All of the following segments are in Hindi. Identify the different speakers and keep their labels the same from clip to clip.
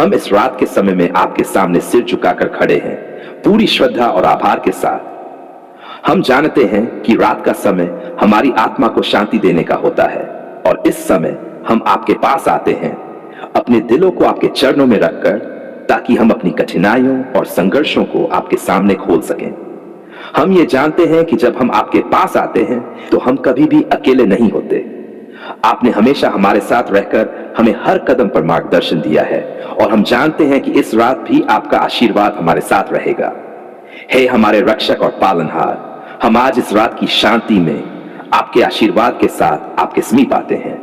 Speaker 1: हम इस रात के समय में आपके सामने सिर झुकाकर खड़े हैं, पूरी श्रद्धा और आभार के साथ। हम जानते हैं कि रात का समय हमारी आत्मा को शांति देने का होता है, और इस समय हम आपके पास आते हैं, अपने दिलों को आपके चरणों में रखकर, ताकि हम अपनी कठिनाइयों और संघर्षों को आपके सामने खोल सकें। हम ये जानते हैं कि जब हम आपके पास आते हैं तो हम कभी भी अकेले नहीं होते। आपने हमेशा हमारे साथ रहकर हमें हर कदम पर मार्गदर्शन दिया है, और हम जानते हैं कि इस रात भी आपका आशीर्वाद हमारे साथ रहेगा। हे हमारे रक्षक और पालनहार, हम आज इस रात की शांति में आपके आशीर्वाद के साथ आपके समीप आते हैं।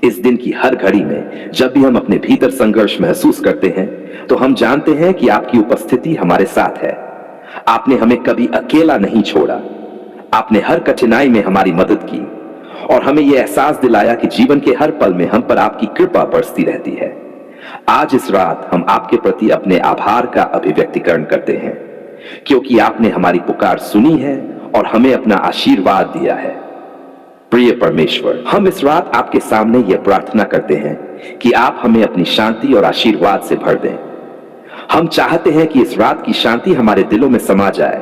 Speaker 1: इस दिन की हर घड़ी में जब भी हम अपने भीतर संघर्ष महसूस करते हैं, तो हम जानते हैं कि आपकी उपस्थिति हमारे साथ है। आपने हमें कभी अकेला नहीं छोड़ा। आपने हर कठिनाई में हमारी मदद की, और हमें यह एहसास दिलाया कि जीवन के हर पल में हम पर आपकी कृपा बरसती रहती है। आज इस रात हम आपके प्रति अपने आभार का अभिव्यक्तिकरण करते हैं, क्योंकि आपने हमारी पुकार सुनी है और हमें अपना आशीर्वाद दिया है। प्रिय परमेश्वर, हम इस रात आपके सामने यह प्रार्थना करते हैं कि आप हमें अपनी शांति और आशीर्वाद से भर दें। हम चाहते हैं कि इस रात की शांति हमारे दिलों में समा जाए,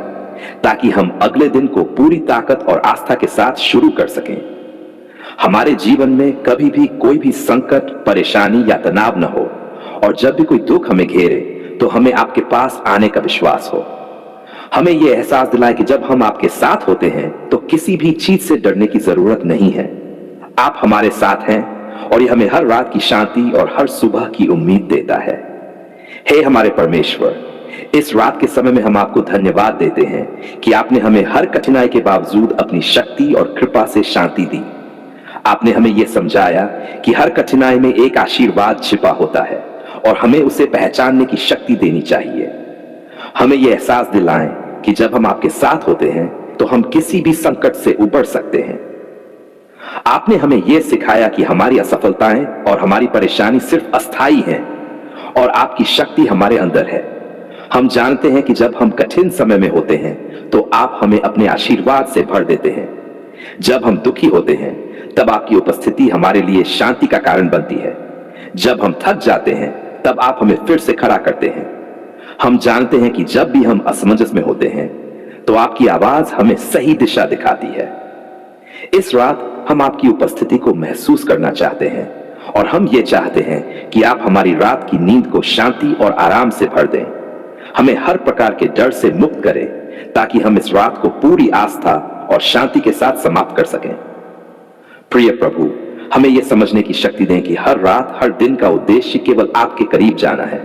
Speaker 1: ताकि हम अगले दिन को पूरी ताकत और आस्था के साथ शुरू कर सकें। हमारे जीवन में कभी भी कोई भी संकट, परेशानी या तनाव न हो, और जब भी कोई दुख हमें घेरे तो हमें आपके पास आने का विश्वास हो। हमें यह एहसास दिलाए कि जब हम आपके साथ होते हैं तो किसी भी चीज से डरने की जरूरत नहीं है। आप हमारे साथ हैं, और यह हमें हर रात की शांति और हर सुबह की उम्मीद देता है। हे हमारे परमेश्वर, इस रात के समय में हम आपको धन्यवाद देते हैं कि आपने हमें हर कठिनाई के बावजूद अपनी शक्ति और कृपा से शांति दी। आपने हमें यह समझाया कि हर कठिनाई में एक आशीर्वाद छिपा होता है, और हमें उसे पहचानने की शक्ति देनी चाहिए। हमें यह एहसास दिलाएं कि जब हम आपके साथ होते हैं तो हम किसी भी संकट से उबर सकते हैं। आपने हमें यह सिखाया कि हमारी असफलताएं और हमारी परेशानी सिर्फ अस्थायी हैं, और आपकी शक्ति हमारे अंदर है। हम जानते हैं कि जब हम कठिन समय में होते हैं तो आप हमें अपने आशीर्वाद से भर देते हैं। जब हम दुखी होते हैं तब आपकी उपस्थिति हमारे लिए शांति का कारण बनती है। जब हम थक जाते हैं तब आप हमें फिर से खड़ा करते हैं। हम जानते हैं कि जब भी हम असमंजस में होते हैं तो आपकी आवाज हमें सही दिशा दिखाती है। इस रात हम आपकी उपस्थिति को महसूस करना चाहते हैं, और हम ये चाहते हैं कि आप हमारी रात की नींद को शांति और आराम से भर दें। हमें हर प्रकार के डर से मुक्त करें, ताकि हम इस रात को पूरी आस्था और शांति के साथ समाप्त कर सकें। प्रिय प्रभु, हमें यह समझने की शक्ति दें कि हर रात, हर दिन का उद्देश्य केवल आपके करीब जाना है।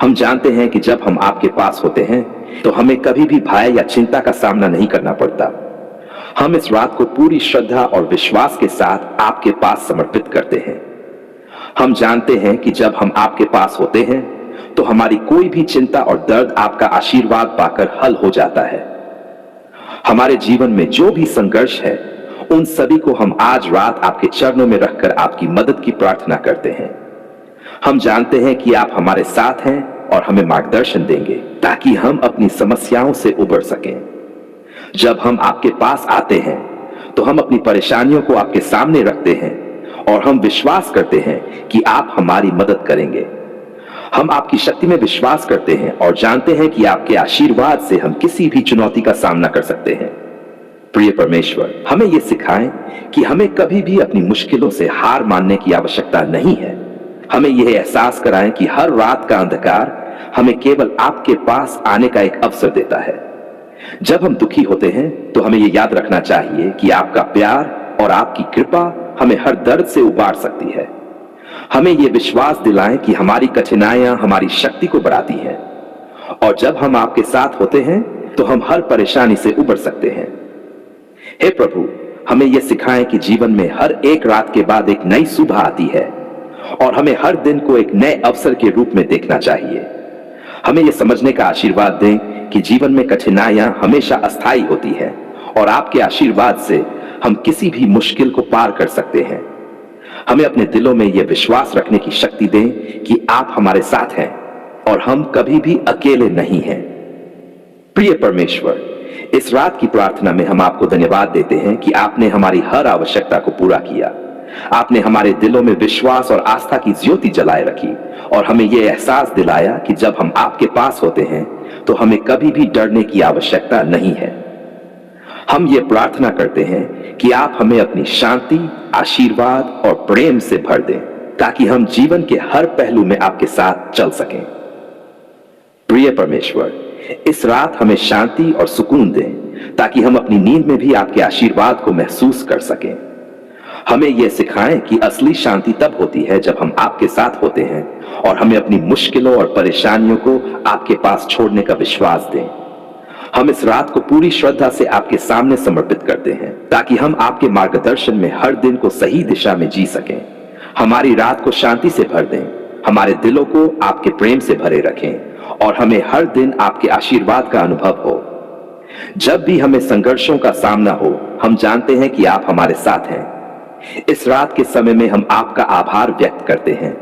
Speaker 1: हम जानते हैं कि जब हम आपके पास होते हैं तो हमें कभी भी भय या चिंता का सामना नहीं करना पड़ता। हम इस रात को पूरी श्रद्धा और विश्वास के साथ आपके पास समर्पित करते हैं। हम जानते हैं कि जब हम आपके पास होते हैं तो हमारी कोई भी चिंता और दर्द आपका आशीर्वाद पाकर हल हो जाता है। हमारे जीवन में जो भी संघर्ष है, उन सभी को हम आज रात आपके चरणों में रखकर आपकी मदद की प्रार्थना करते हैं। हम जानते हैं कि आप हमारे साथ हैं और हमें मार्गदर्शन देंगे, ताकि हम अपनी समस्याओं से उबर सकें। जब हम आपके पास आते हैं तो हम अपनी परेशानियों को आपके सामने रखते हैं, और हम विश्वास करते हैं कि आप हमारी मदद करेंगे। हम आपकी शक्ति में विश्वास करते हैं और जानते हैं कि आपके आशीर्वाद से हम किसी भी चुनौती का सामना कर सकते हैं। प्रिय परमेश्वर, हमें यह सिखाएं कि हमें कभी भी अपनी मुश्किलों से हार मानने की आवश्यकता नहीं है। हमें यह एहसास कराएं कि हर रात का अंधकार हमें केवल आपके पास आने का एक अवसर देता है। जब हम दुखी होते हैं तो हमें यह याद रखना चाहिए कि आपका प्यार और आपकी कृपा हमें हर दर्द से उबार सकती है। हमें यह विश्वास दिलाएं कि हमारी कठिनाइयां हमारी शक्ति को बढ़ाती हैं, और जब हम आपके साथ होते हैं तो हम हर परेशानी से उबर सकते हैं। हे प्रभु, हमें यह सिखाएं कि जीवन में हर एक रात के बाद एक नई सुबह आती है, और हमें हर दिन को एक नए अवसर के रूप में देखना चाहिए। हमें यह समझने का आशीर्वाद दें कि जीवन में कठिनाइयां हमेशा अस्थायी होती हैं, और आपके आशीर्वाद से हम किसी भी मुश्किल को पार कर सकते हैं। हमें अपने दिलों में यह विश्वास रखने की शक्ति दें कि आप हमारे साथ हैं और हम कभी भी अकेले नहीं हैं। प्रिय परमेश्वर, इस रात की प्रार्थना में हम आपको धन्यवाद देते हैं कि आपने हमारी हर आवश्यकता को पूरा किया। आपने हमारे दिलों में विश्वास और आस्था की ज्योति जलाए रखी और हमें यह एहसास दिलाया कि जब हम आपके पास होते हैं तो हमें कभी भी डरने की आवश्यकता नहीं है। हम ये प्रार्थना करते हैं कि आप हमें अपनी शांति, आशीर्वाद और प्रेम से भर दें ताकि हम जीवन के हर पहलू में आपके साथ चल सकें। प्रिय परमेश्वर, इस रात हमें शांति और सुकून दें ताकि हम अपनी नींद में भी आपके आशीर्वाद को महसूस कर सकें। हमें यह सिखाएं कि असली शांति तब होती है जब हम आपके साथ होते हैं और हमें अपनी मुश्किलों और परेशानियों को आपके पास छोड़ने का विश्वास दें। हम इस रात को पूरी श्रद्धा से आपके सामने समर्पित करते हैं ताकि हम आपके मार्गदर्शन में हर दिन को सही दिशा में जी सकें। हमारी रात को शांति से भर दें, हमारे दिलों को आपके प्रेम से भरे रखें और हमें हर दिन आपके आशीर्वाद का अनुभव हो। जब भी हमें संघर्षों का सामना हो, हम जानते हैं कि आप हमारे साथ हैं। इस रात के समय में हम आपका आभार व्यक्त करते हैं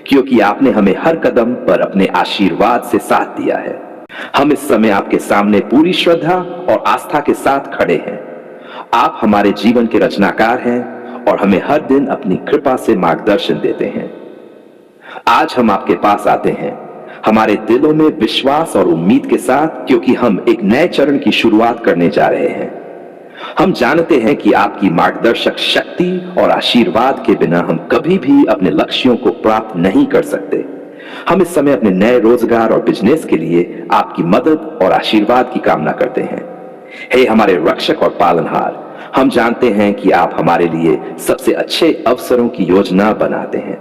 Speaker 1: क्योंकि आपने हमें हर कदम पर अपने आशीर्वाद से साथ दिया है। हम इस समय आपके सामने पूरी श्रद्धा और आस्था के साथ खड़े हैं। आप हमारे जीवन के रचनाकार हैं और हमें हर दिन अपनी कृपा से मार्गदर्शन देते हैं। आज हम आपके पास आते हैं हमारे दिलों में विश्वास और उम्मीद के साथ, क्योंकि हम एक नए चरण की शुरुआत करने जा रहे हैं। हम जानते हैं कि आपकी मार्गदर्शक शक्ति और आशीर्वाद के बिना हम कभी भी अपने लक्ष्यों को प्राप्त नहीं कर सकते। हम इस समय अपने नए रोजगार और बिजनेस के लिए आपकी मदद और आशीर्वाद की कामना करते हैं। हे हमारे रक्षक और पालनहार, हम जानते हैं कि आप हमारे लिए सबसे अच्छे अवसरों की योजना बनाते हैं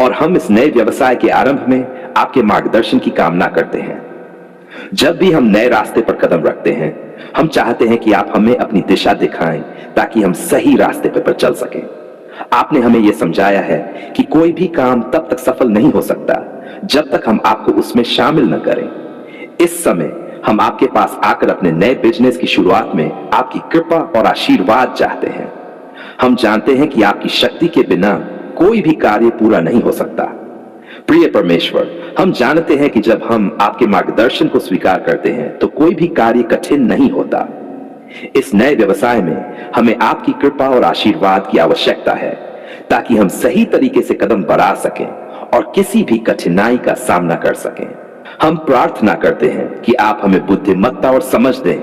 Speaker 1: और हम इस नए व्यवसाय के आरंभ में आपके मार्गदर्शन की कामना करते हैं। जब भी हम नए रास्ते पर कदम रखते हैं, हम चाहते हैं कि आप हमें अपनी दिशा दिखाएं ताकि हम सही रास्ते पर चल सकें। आपने हमें यह समझाया है कि कोई भी काम तब तक सफल नहीं हो सकता जब तक हम आपको उसमें शामिल न करें। इस समय हम आपके पास आकर अपने नए बिजनेस की शुरुआत में आपकी कृपा और आशीर्वाद चाहते हैं। हम जानते हैं कि आपकी शक्ति के बिना कोई भी कार्य पूरा नहीं हो सकता। प्रिय परमेश्वर, हम जानते हैं कि जब हम आपके मार्गदर्शन को स्वीकार करते हैं तो कोई भी कार्य कठिन नहीं होता। इस नए व्यवसाय में हमें आपकी कृपा और आशीर्वाद की आवश्यकता है ताकि हम सही तरीके से कदम बढ़ा सकें और किसी भी कठिनाई का सामना कर सकें। हम प्रार्थना करते हैं कि आप हमें बुद्धिमत्ता और समझ दें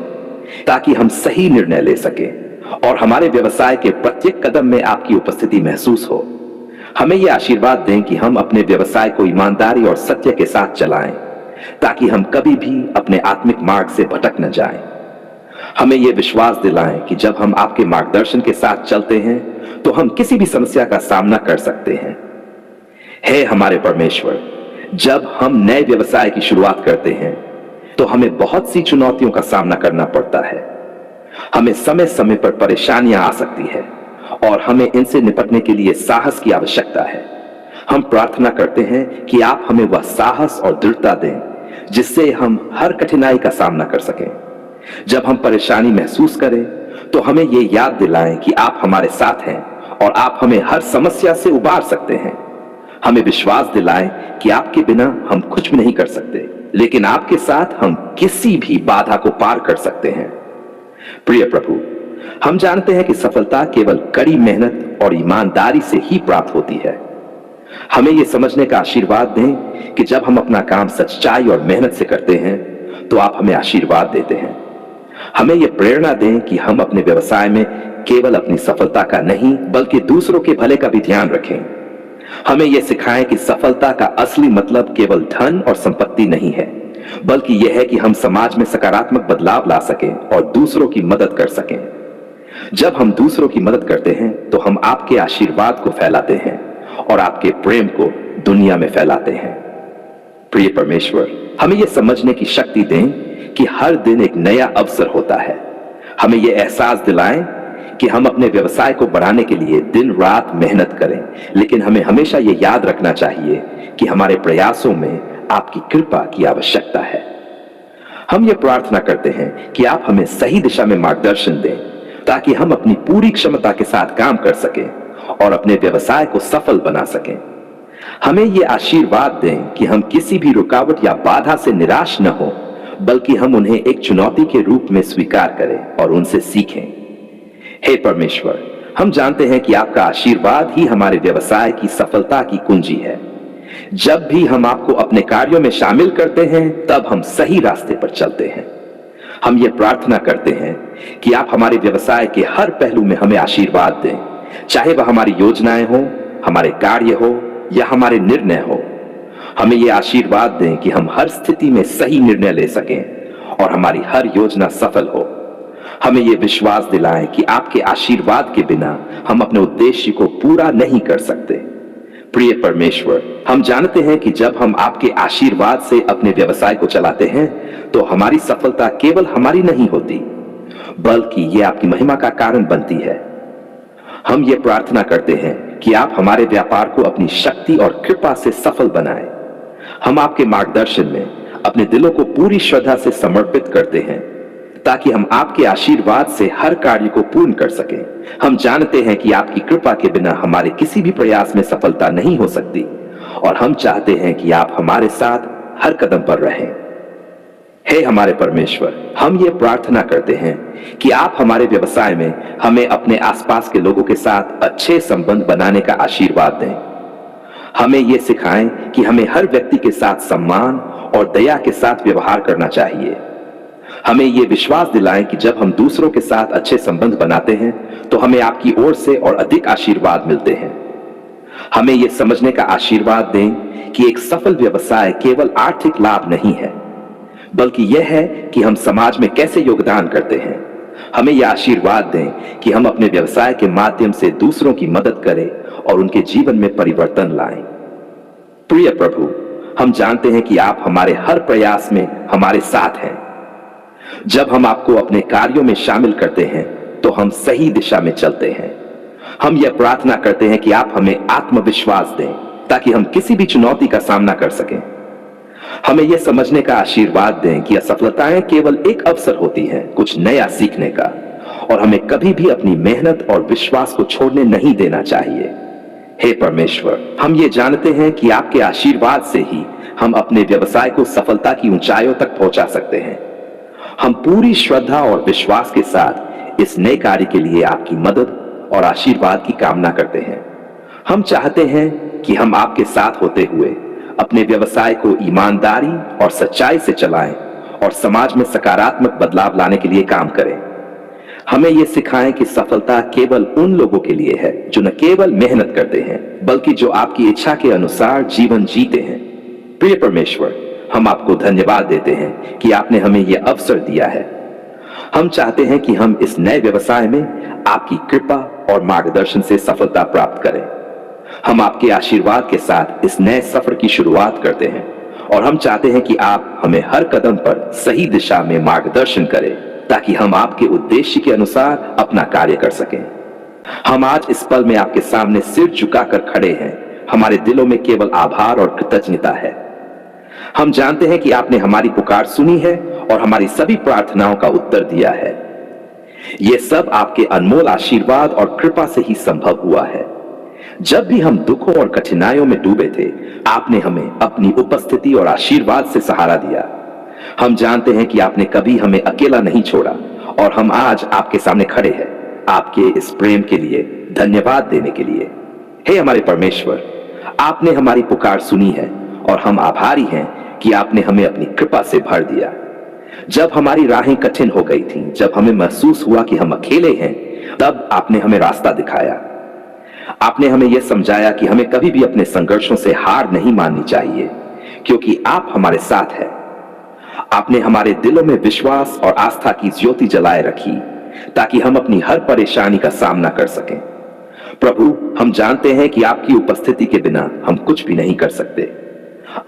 Speaker 1: ताकि हम सही निर्णय ले सकें और हमारे व्यवसाय के प्रत्येक कदम में आपकी उपस्थिति महसूस हो। हमें यह आशीर्वाद दें कि हम अपने व्यवसाय को ईमानदारी और सत्य के साथ चलाएं ताकि हम कभी भी अपने आत्मिक मार्ग से भटक न जाएं। हमें यह विश्वास दिलाएं कि जब हम आपके मार्गदर्शन के साथ चलते हैं तो हम किसी भी समस्या का सामना कर सकते हैं। हे हमारे परमेश्वर, जब हम नए व्यवसाय की शुरुआत करते हैं तो हमें बहुत सी चुनौतियों का सामना करना पड़ता है। हमें समय समय पर परेशानियां आ सकती है और हमें इनसे निपटने के लिए साहस की आवश्यकता है। हम प्रार्थना करते हैं कि आप हमें वह साहस और दृढ़ता दें जिससे हम हर कठिनाई का सामना कर सकें। जब हम परेशानी महसूस करें तो हमें यह याद दिलाएं कि आप हमारे साथ हैं और आप हमें हर समस्या से उबार सकते हैं। हमें विश्वास दिलाएं कि आपके बिना हम कुछ भी नहीं कर सकते, लेकिन आपके साथ हम किसी भी बाधा को पार कर सकते हैं। प्रिय प्रभु, हम जानते हैं कि सफलता केवल कड़ी मेहनत और ईमानदारी से ही प्राप्त होती है। हमें यह समझने का आशीर्वाद दें कि जब हम अपना काम सच्चाई और मेहनत से करते हैं तो आप हमें आशीर्वाद देते हैं। हमें यह प्रेरणा दें कि हम अपने व्यवसाय में केवल अपनी सफलता का नहीं बल्कि दूसरों के भले का भी ध्यान रखें। हमें यह सिखाएं कि सफलता का असली मतलब केवल धन और संपत्ति नहीं है, बल्कि यह है कि हम समाज में सकारात्मक बदलाव ला सकें और दूसरों की मदद कर सकें। जब हम दूसरों की मदद करते हैं तो हम आपके आशीर्वाद को फैलाते हैं और आपके प्रेम को दुनिया में फैलाते हैं। प्रिय परमेश्वर, हमें यह समझने की शक्ति दें कि हर दिन एक नया अवसर होता है। हमें यह एहसास दिलाएं कि हम अपने व्यवसाय को बढ़ाने के लिए दिन रात मेहनत करें, लेकिन हमें हमेशा यह याद रखना चाहिए कि हमारे प्रयासों में आपकी कृपा की आवश्यकता है। हम यह प्रार्थना करते हैं कि आप हमें सही दिशा में मार्गदर्शन दें ताकि हम अपनी पूरी क्षमता के साथ काम कर सकें और अपने व्यवसाय को सफल बना सकें। हमें यह आशीर्वाद दें कि हम किसी भी रुकावट या बाधा से निराश न हो, बल्कि हम उन्हें एक चुनौती के रूप में स्वीकार करें और उनसे सीखें। हे परमेश्वर, हम जानते हैं कि आपका आशीर्वाद ही हमारे व्यवसाय की सफलता की कुंजी है। जब भी हम आपको अपने कार्यों में शामिल करते हैं, तब हम सही रास्ते पर चलते हैं। हम ये प्रार्थना करते हैं कि आप हमारे व्यवसाय के हर पहलू में हमें आशीर्वाद दें, चाहे वह हमारी योजनाएं हो, हमारे कार्य हो या हमारे निर्णय हो। हमें यह आशीर्वाद दें कि हम हर स्थिति में सही निर्णय ले सकें और हमारी हर योजना सफल हो। हमें यह विश्वास दिलाएं कि आपके आशीर्वाद के बिना हम अपने उद्देश्य को पूरा नहीं कर सकते। प्रिय परमेश्वर, हम जानते हैं कि जब हम आपके आशीर्वाद से अपने व्यवसाय को चलाते हैं, तो हमारी सफलता केवल हमारी नहीं होती, बल्कि यह आपकी महिमा का कारण बनती है। हम ये प्रार्थना करते हैं कि आप हमारे व्यापार को अपनी शक्ति और कृपा से सफल बनाएं। हम आपके मार्गदर्शन में अपने दिलों को पूरी श्रद्धा से समर्पित करते हैं, ताकि हम आपके आशीर्वाद से हर कार्य को पूर्ण कर सकें। हम जानते हैं कि आपकी कृपा के बिना हमारे किसी भी प्रयास में सफलता नहीं हो सकती, और हम चाहते हैं कि आप हमारे साथ हर कदम पर रहें। हे हमारे परमेश्वर, हम ये प्रार्थना करते हैं कि आप हमारे व्यवसाय में हमें अपने आसपास के लोगों के साथ अच्छे संबंध बनाने का आशीर्वाद दें। हमें ये सिखाएं कि हमें हर व्यक्ति के साथ सम्मान और दया के साथ व्यवहार करना चाहिए। हमें ये विश्वास दिलाएं कि जब हम दूसरों के साथ अच्छे संबंध बनाते हैं, तो हमें आपकी ओर से और अधिक आशीर्वाद मिलते हैं। हमें यह समझने का आशीर्वाद दें कि एक सफल व्यवसाय केवल आर्थिक लाभ नहीं है, बल्कि यह है कि हम समाज में कैसे योगदान करते हैं। हमें यह आशीर्वाद दें कि हम अपने व्यवसाय के माध्यम से दूसरों की मदद करें और उनके जीवन में परिवर्तन लाएं। प्रिय प्रभु, हम जानते हैं कि आप हमारे हर प्रयास में हमारे साथ हैं। जब हम आपको अपने कार्यों में शामिल करते हैं, तो हम सही दिशा में चलते हैं। हम यह प्रार्थना करते हैं कि आप हमें आत्मविश्वास दें, ताकि हम किसी भी चुनौती का सामना कर सकें। हमें यह समझने का आशीर्वाद दें कि असफलताएं केवल एक अवसर होती हैं कुछ नया सीखने का, और हमें कभी भी अपनी मेहनत और विश्वास को छोड़ने नहीं देना चाहिए। हे परमेश्वर, हम ये जानते हैं कि आपके आशीर्वाद से ही हम अपने व्यवसाय को सफलता की ऊंचाइयों तक पहुंचा सकते हैं। हम पूरी श्रद्धा और विश्वास के साथ इस नए कार्य के लिए आपकी मदद और आशीर्वाद की कामना करते हैं। हम चाहते हैं कि हम आपके साथ होते हुए अपने व्यवसाय को ईमानदारी और सच्चाई से चलाएं और समाज में सकारात्मक बदलाव लाने के लिए काम करें। हमें यह सिखाएं कि सफलता केवल उन लोगों के लिए है जो न केवल मेहनत करते हैं, बल्कि जो आपकी इच्छा के अनुसार जीवन जीते हैं। प्रिय परमेश्वर, हम आपको धन्यवाद देते हैं कि आपने हमें यह अवसर दिया है। हम चाहते हैं कि हम इस नए व्यवसाय में आपकी कृपा और मार्गदर्शन से सफलता प्राप्त करें। हम आपके आशीर्वाद के साथ इस नए सफर की शुरुआत करते हैं, और हम चाहते हैं कि आप हमें हर कदम पर सही दिशा में मार्गदर्शन करें, ताकि हम आपके उद्देश्य के अनुसार अपना कार्य कर सकें। हम आज इस पल में आपके सामने सिर झुकाकर खड़े हैं। हमारे दिलों में केवल आभार और कृतज्ञता है। हम जानते हैं कि आपने हमारी पुकार सुनी है और हमारी सभी प्रार्थनाओं का उत्तर दिया है। यह सब आपके अनमोल आशीर्वाद और कृपा से ही संभव हुआ है। जब भी हम दुखों और कठिनाइयों में डूबे थे, आपने हमें अपनी उपस्थिति और आशीर्वाद से सहारा दिया। हम जानते हैं कि आपने कभी हमें अकेला नहीं छोड़ा, और हम आज आपके सामने खड़े हैं आपके इस प्रेम के लिए धन्यवाद देने के लिए। हे हमारे परमेश्वर, आपने हमारी पुकार सुनी है, और हम आभारी हैं कि आपने हमें अपनी कृपा से भर दिया। जब हमारी राहें कठिन हो गई थीं, जब हमें महसूस हुआ कि हम अकेले हैं, तब आपने हमें रास्ता दिखाया। आपने हमें यह समझाया कि हमें कभी भी अपने संघर्षों से हार नहीं माननी चाहिए, क्योंकि आप हमारे साथ हैं। आपने हमारे दिलों में विश्वास और आस्था की ज्योति जलाए रखी, ताकि हम अपनी हर परेशानी का सामना कर सकें। प्रभु, हम जानते हैं कि आपकी उपस्थिति के बिना हम कुछ भी नहीं कर सकते।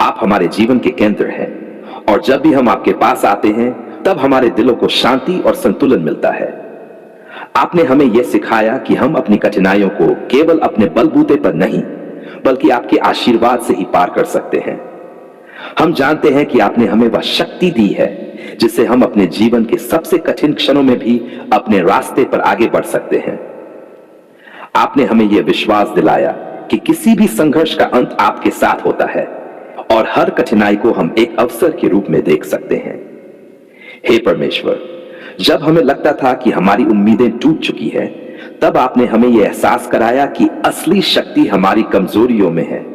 Speaker 1: आप हमारे जीवन के केंद्र हैं, और जब भी हम आपके पास आते हैं, तब हमारे दिलों को शांति और संतुलन मिलता है। आपने हमें यह सिखाया कि हम अपनी कठिनाइयों को केवल अपने बलबूते पर नहीं, बल्कि आपके आशीर्वाद से ही पार कर सकते हैं। हम जानते हैं कि आपने हमें वह शक्ति दी है जिससे हम अपने जीवन के सबसे कठिन क्षणों में भी अपने रास्ते पर आगे बढ़ सकते हैं। आपने हमें यह विश्वास दिलाया कि किसी भी संघर्ष का अंत आपके साथ होता है, और हर कठिनाई को हम एक अवसर के रूप में देख सकते हैं। हे परमेश्वर, जब हमें लगता था कि हमारी उम्मीदें टूट चुकी हैं, तब आपने हमें यह एहसास कराया कि असली शक्ति हमारी कमजोरियों में है।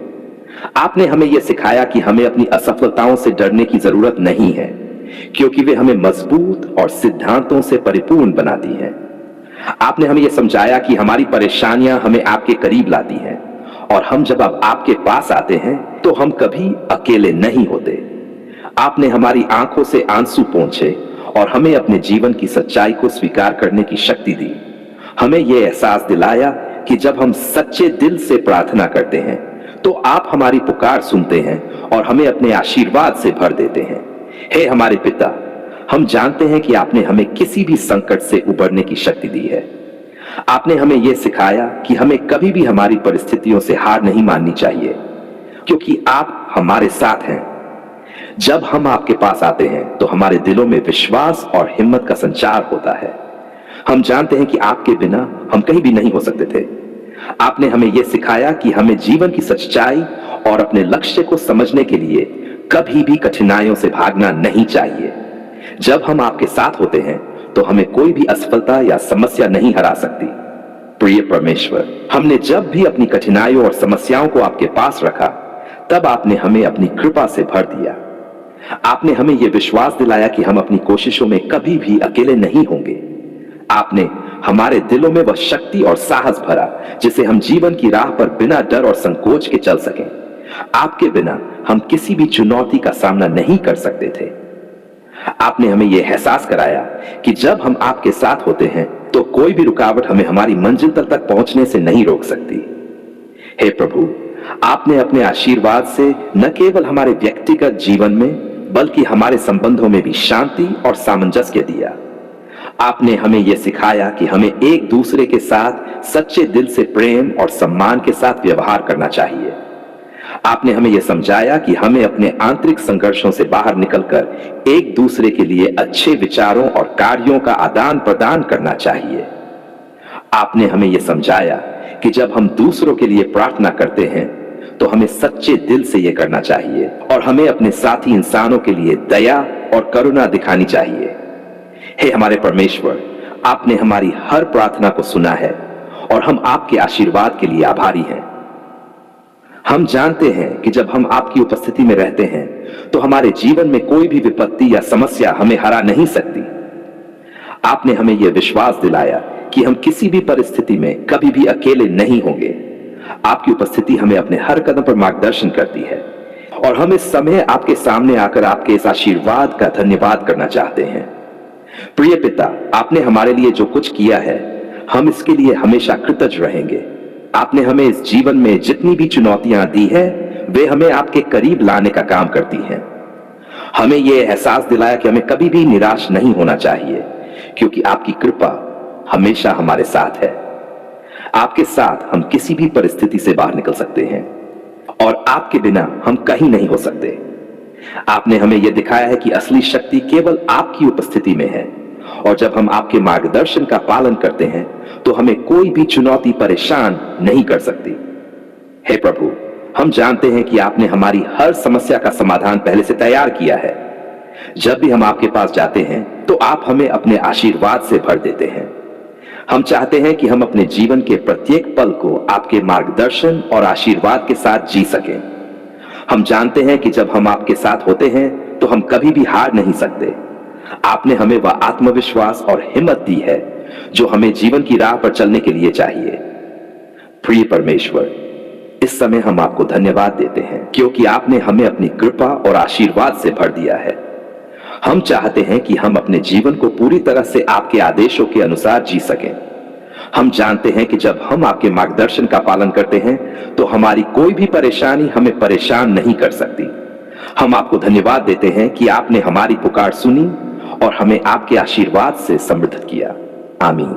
Speaker 1: आपने हमें यह सिखाया कि हमें अपनी असफलताओं से डरने की जरूरत नहीं है, क्योंकि वे हमें मजबूत और सिद्धांतों से परिपूर्ण बनाती हैं। आपने हमें यह समझाया कि हमारी परेशानियां हमें आपके करीब लाती हैं, और हम जब अब आपके पास आते हैं तो हम कभी अकेले नहीं होते। आपने हमारी आंखों से आंसू पोंछे और हमें अपने जीवन की सच्चाई को स्वीकार करने की शक्ति दी। हमें यह एहसास दिलाया कि जब हम सच्चे दिल से प्रार्थना करते हैं तो आप हमारी पुकार सुनते हैं और हमें अपने आशीर्वाद से भर देते हैं। हे हमारे पिता, हम जानते हैं कि आपने हमें किसी भी संकट से उबरने की शक्ति दी है। आपने हमें यह सिखाया कि हमें कभी भी हमारी परिस्थितियों से हार नहीं माननी चाहिए, क्योंकि आप हमारे साथ हैं। जब हम आपके पास आते हैं तो हमारे दिलों में विश्वास और हिम्मत का संचार होता है। हम जानते हैं कि आपके बिना हम कहीं भी नहीं हो सकते थे। आपने हमें यह सिखाया कि हमें जीवन की सच्चाई और अपने लक्ष्य को समझने के लिए कभी भी कठिनाइयों से भागना नहीं चाहिए। जब हम आपके साथ होते हैं तो हमें कोई भी असफलता या समस्या नहीं हरा सकती। प्रिय परमेश्वर, हमने जब भी अपनी कठिनाइयों और समस्याओं को आपके पास रखा, तब आपने हमें अपनी कृपा से भर दिया। आपने हमें यह विश्वास दिलाया कि हम अपनी कोशिशों में कभी भी अकेले नहीं होंगे। आपने हमारे दिलों में वह शक्ति और साहस भरा जिसे हम जीवन की राह पर बिना डर और संकोच के चल सकें। आपके बिना हम किसी भी चुनौती का सामना नहीं कर सकते थे। आपने हमें यह एहसास कराया कि जब हम आपके साथ होते हैं तो कोई भी रुकावट हमें हमारी मंजिल तक पहुंचने से नहीं रोक सकती। हे प्रभु, आपने अपने आशीर्वाद से न केवल हमारे व्यक्तिगत जीवन में बल्कि हमारे संबंधों में भी शांति और सामंजस्य दिया। आपने हमें यह सिखाया कि हमें एक दूसरे के साथ सच्चे दिल से प्रेम और सम्मान के साथ व्यवहार करना चाहिए। आपने हमें यह समझाया कि हमें अपने आंतरिक संघर्षों से बाहर निकलकर एक दूसरे के लिए अच्छे विचारों और कार्यों का आदान प्रदान करना चाहिए। आपने हमें यह समझाया कि जब हम दूसरों के लिए प्रार्थना करते हैं तो हमें सच्चे दिल से यह करना चाहिए और हमें अपने साथी इंसानों के लिए दया और करुणा दिखानी चाहिए। हे हमारे परमेश्वर, आपने हमारी हर प्रार्थना को सुना है और हम आपके आशीर्वाद के लिए आभारी हैं। हम जानते हैं कि जब हम आपकी उपस्थिति में रहते हैं तो हमारे जीवन में कोई भी विपत्ति या समस्या हमें हरा नहीं सकती। आपने हमें यह विश्वास दिलाया कि हम किसी भी परिस्थिति में कभी भी अकेले नहीं होंगे। आपकी उपस्थिति हमें अपने हर कदम पर मार्गदर्शन करती है और हम इस समय आपके सामने आकर आपके इस आशीर्वाद का धन्यवाद करना चाहते हैं। प्रिय पिता, आपने हमारे लिए जो कुछ किया है, हम इसके लिए हमेशा कृतज्ञ रहेंगे। आपने हमें इस जीवन में जितनी भी चुनौतियां दी है, वे हमें आपके करीब लाने का काम करती हैं। हमें यह एहसास दिलाया कि हमें कभी भी निराश नहीं होना चाहिए, क्योंकि आपकी कृपा हमेशा हमारे साथ है। आपके साथ हम किसी भी परिस्थिति से बाहर निकल सकते हैं और आपके बिना हम कहीं नहीं हो सकते। आपने हमें यह दिखाया है कि असली शक्ति केवल आपकी उपस्थिति में है, और जब हम आपके मार्गदर्शन का पालन करते हैं तो हमें कोई भी चुनौती परेशान नहीं कर सकती। हे प्रभु, हम जानते हैं कि आपने हमारी हर समस्या का समाधान पहले से तैयार किया है। जब भी हम आपके पास जाते हैं तो आप हमें अपने आशीर्वाद से भर देते हैं। हम चाहते हैं कि हम अपने जीवन के प्रत्येक पल को आपके मार्गदर्शन और आशीर्वाद के साथ जी सकें। हम जानते हैं कि जब हम आपके साथ होते हैं तो हम कभी भी हार नहीं सकते। आपने हमें वह आत्मविश्वास और हिम्मत दी है जो हमें जीवन की राह पर चलने के लिए चाहिए। प्रिय परमेश्वर, इस समय हम आपको धन्यवाद देते हैं क्योंकि आपने हमें अपनी कृपा और आशीर्वाद से भर दिया है। हम चाहते हैं कि हम अपने जीवन को पूरी तरह से आपके आदेशों के अनुसार जी सकें। हम जानते हैं कि जब हम आपके मार्गदर्शन का पालन करते हैं तो हमारी कोई भी परेशानी हमें परेशान नहीं कर सकती। हम आपको धन्यवाद देते हैं कि आपने हमारी पुकार सुनी और हमें आपके आशीर्वाद से समृद्ध किया। आमीन।